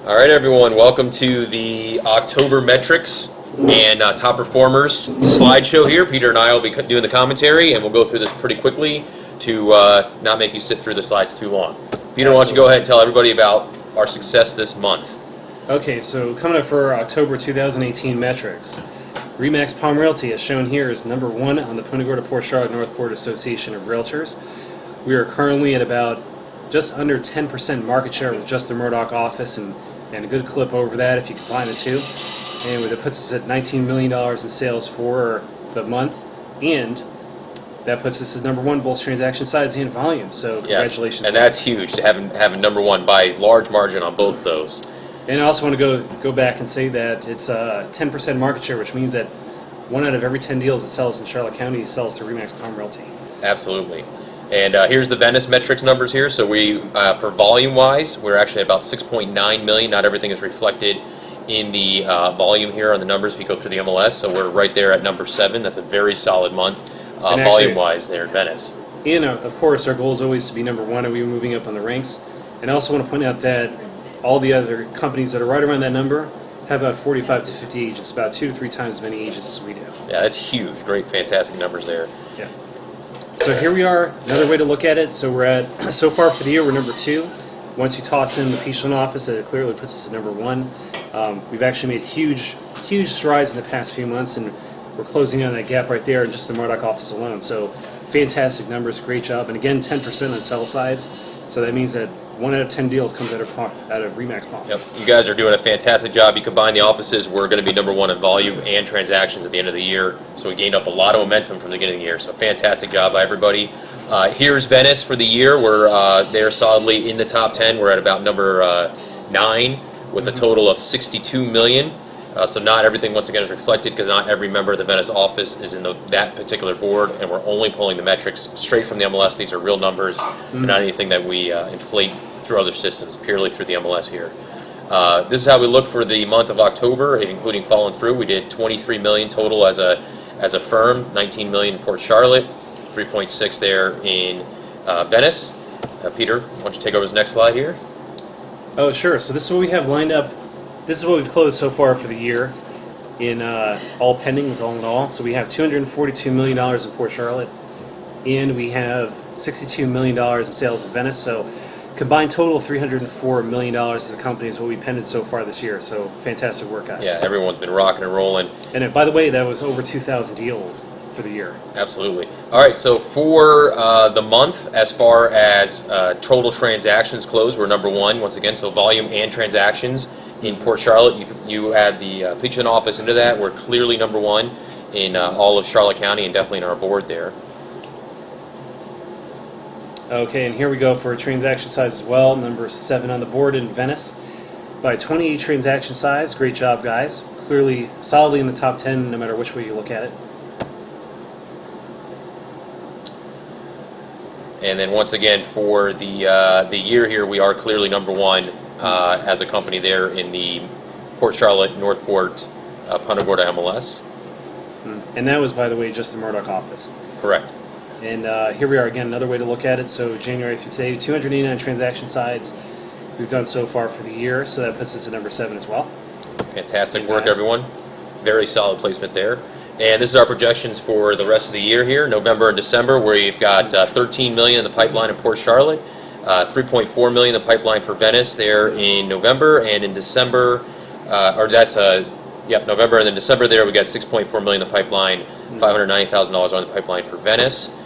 All right, everyone, welcome to the October metrics and top performers slideshow here. Peter and I will be doing the commentary, and we'll go through this pretty quickly to not make you sit through the slides too long. Peter, why don't you go ahead and tell everybody about our success this month? Okay, so coming up for October 2018 metrics, RE/MAX Palm Realty, as shown here, is number one on the Punta Gorda Port Charlotte Northport Association of Realtors. We are currently at about just under 10% market share with just the Murdoch office, and a good clip over that if you combine the two. And it puts us at $19 million in sales for the month, and that puts us as number one both transaction size and volume. So congratulations. And that's huge to have number one by large margin on both those. And I also want to go back and say that it's a 10% market share, which means that 1 out of every 10 deals that sells in Charlotte County sells through RE/MAX Palm Realty. Absolutely. And here's the Venice metrics numbers here. So we, for volume-wise, we're actually at about 6.9 million. Not everything is reflected in the volume here on the numbers if you go through the MLS. So we're right there at number 7. That's a very solid month volume-wise there in Venice. And of course, our goal is always to be number one, and we're moving up on the ranks. And I also want to point out that all the other companies that are right around that number have about 45 to 50 agents, about 2 to 3 times as many agents as we do. Yeah, that's huge. Great, fantastic numbers there. Yeah. So here we are, another way to look at it. So we're at, so far for the year, we're number 2. Once you toss in the Peachland office, it clearly puts us at number 1. We've actually made huge strides in the past few months, and we're closing on that gap right there in just the Murdoch office alone. So fantastic numbers, great job. And again, 10% on sell sides. So that means that 1 out of 10 deals comes out of RE/MAX Palm. Yep, you guys are doing a fantastic job. You combine the offices, we're going to be number 1 in volume and transactions at the end of the year. So we gained up a lot of momentum from the beginning of the year. So fantastic job by everybody. Here's Venice for the year. They're solidly in the top 10. We're at about number 9 with a total of 62 million. So not everything, once again, is reflected because not every member of the Venice office is in that particular board, and we're only pulling the metrics straight from the MLS. These are real numbers. They're not anything that we inflate through other systems, purely through the MLS here. This is how we look for the month of October, including following through. We did 23 million total as a firm, 19 million in Port Charlotte, 3.6 there in Venice. Peter, why don't you take over this next slide here? Oh, sure. So this is what we have lined up. This is what we've closed so far for the year in all pendings, all in all. So we have $242 million in Port Charlotte, and we have $62 million in sales in Venice. So combined total of $304 million as a company is what we pended so far this year. So fantastic work, guys. Yeah, everyone's been rocking and rolling. And by the way, that was over 2,000 deals for the year. Absolutely. All right, so for the month, as far as total transactions closed, we're number 1 once again. So volume and transactions in Port Charlotte. You add the Peachland office into that. We're clearly number 1 in all of Charlotte County and definitely in our board there. Okay, and here we go for transaction size as well. Number 7 on the board in Venice by 28 transaction size. Great job, guys. Clearly, solidly in the top 10, no matter which way you look at it. And then once again for the year here, we are clearly number 1 as a company there in the Port Charlotte Northport Punta Gorda MLS. And that was, by the way, just the Murdoch office. Correct. And here we are again, another way to look at it. So January through today, 289 transaction sides we've done so far for the year. So that puts us at number 7 as well. Fantastic work, everyone. Very solid placement there. And this is our projections for the rest of the year here, November and December, where you've got 13 million in the pipeline in Port Charlotte, 3.4 million in the pipeline for Venice there in November, and in December, November, and then December there we got 6.4 million in the pipeline, $590,000 on the pipeline for Venice.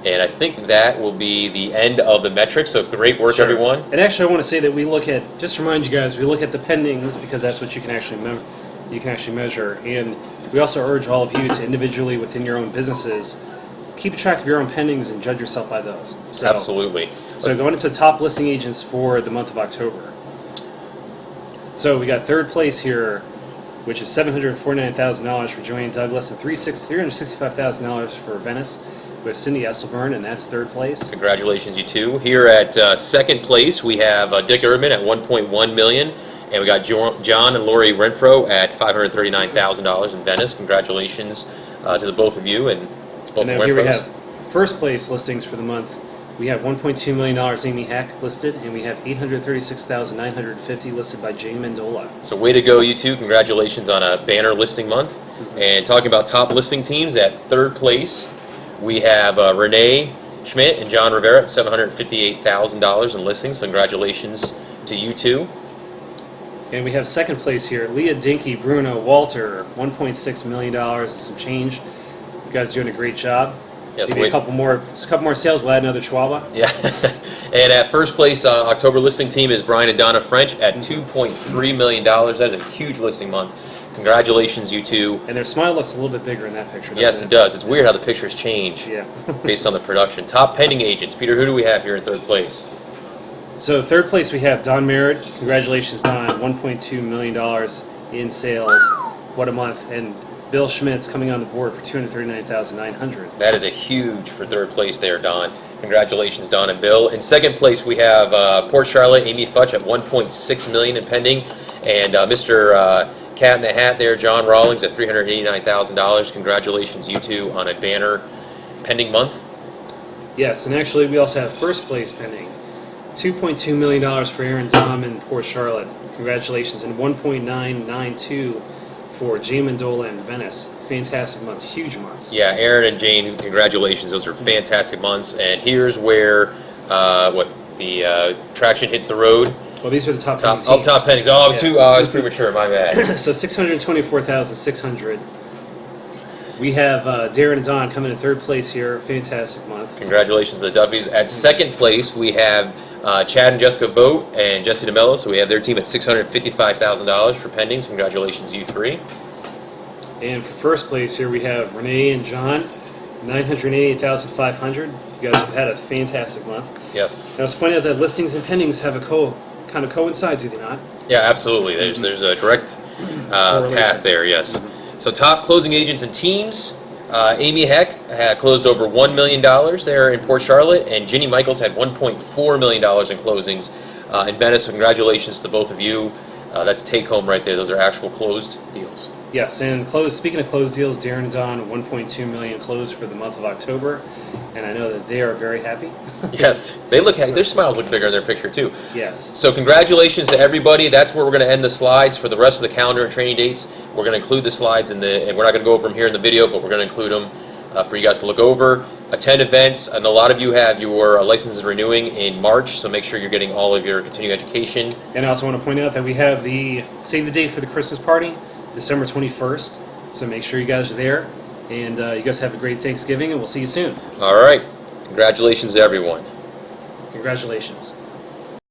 And I think that will be the end of the metrics. So great work, everyone. And actually, I want to say that we look at, just to remind you guys, we look at the pendings because that's what you can actually measure. And we also urge all of you to individually within your own businesses keep a track of your own pendings and judge yourself by those. So, absolutely. So going into top listing agents for the month of October. So we got 3rd place here, which is $749,000 for Joanne Douglas, and $365,000 for Venice with Cindy Esselburn, and that's 3rd place. Congratulations, you two. Here at 2nd place, we have Dick Erdman at $1.1 million, and we got John and Lori Renfro at $539,000 in Venice. Congratulations to the both of you and both And then here we have 1st place listings for the month We have $1.2 million Amy Heck listed, and we have $836,950 listed by Jay Mendola. So way to go, you two. Congratulations on a banner listing month. And talking about top listing teams, at third place, we have Renee Schmidt and John Rivera at $758,000 in listings. Congratulations to you two. And we have second place here, Leah Dinky, Bruno, Walter, $1.6 million and some change. You guys are doing a great job. Yes, Maybe a couple more sales, we'll add another Chihuahua. Yeah. And at first place, October listing team is Brian and Donna French at $2.3 million. That is a huge listing month. Congratulations, you two. And their smile looks a little bit bigger in that picture, doesn't Yes, it does. It's weird how the pictures change Yeah. based on the production. Top pending agents. Peter, who do we have here in third place? So third place we have Don Merritt. Congratulations, Don. $1.2 million in sales. What a month. And Bill Schmidt's coming on the board for $239,900. That is a huge for third place there, Don. Congratulations, Don and Bill. In second place, we have Port Charlotte, Amy Futch at $1.6 million in pending, and Mr. Cat in the Hat there, John Rawlings at $389,000. Congratulations, you two, on a banner pending month. Yes, and actually we also have first place pending. $2.2 million for Aaron Dom in Port Charlotte. Congratulations. And $1.992 for Jay Mendola in Venice. Fantastic months, huge months. Yeah, Aaron and Jane, congratulations. Those are fantastic months. And here's where the traction hits the road. Well, these are the top Top teams. pendings. Oh, Yeah. I was premature. My bad. So $624,600. We have Darren and Don coming in third place here. Fantastic month. Congratulations to the Duffys. At second place, we have Chad and Jessica Vogt and Jesse DeMello. So we have their team at $655,000 for pendings. Congratulations, you three. And for first place here, we have Renee and John, $988,500. You guys have had a fantastic month. Yes. Now, let's point out that listings and pendings have a kind of coincide, do they not? Yeah, absolutely. There's a direct path there. Yes. So top closing agents and teams. Amy Heck had closed over $1 million there in Port Charlotte, and Ginny Michaels had $1.4 million in closings in Venice. Congratulations to both of you. That's take home right there. Those are actual closed deals. Yes, and speaking of closed deals, Darren and Don, $1.2 million closed for the month of October, and I know that they are very happy. Yes, they look. Their smiles look bigger in their picture too. Yes. So congratulations to everybody. That's where we're going to end the slides for the rest of the calendar and training dates. We're going to include the slides and we're not going to go over them here in the video, but we're going to include them for you guys to look over. Attend events, and a lot of you have your licenses renewing in March, so make sure you're getting all of your continuing education. And I also want to point out that we have the save the date for the Christmas party, December 21st. So make sure you guys are there, and you guys have a great Thanksgiving, and we'll see you soon. All right. Congratulations to everyone. Congratulations.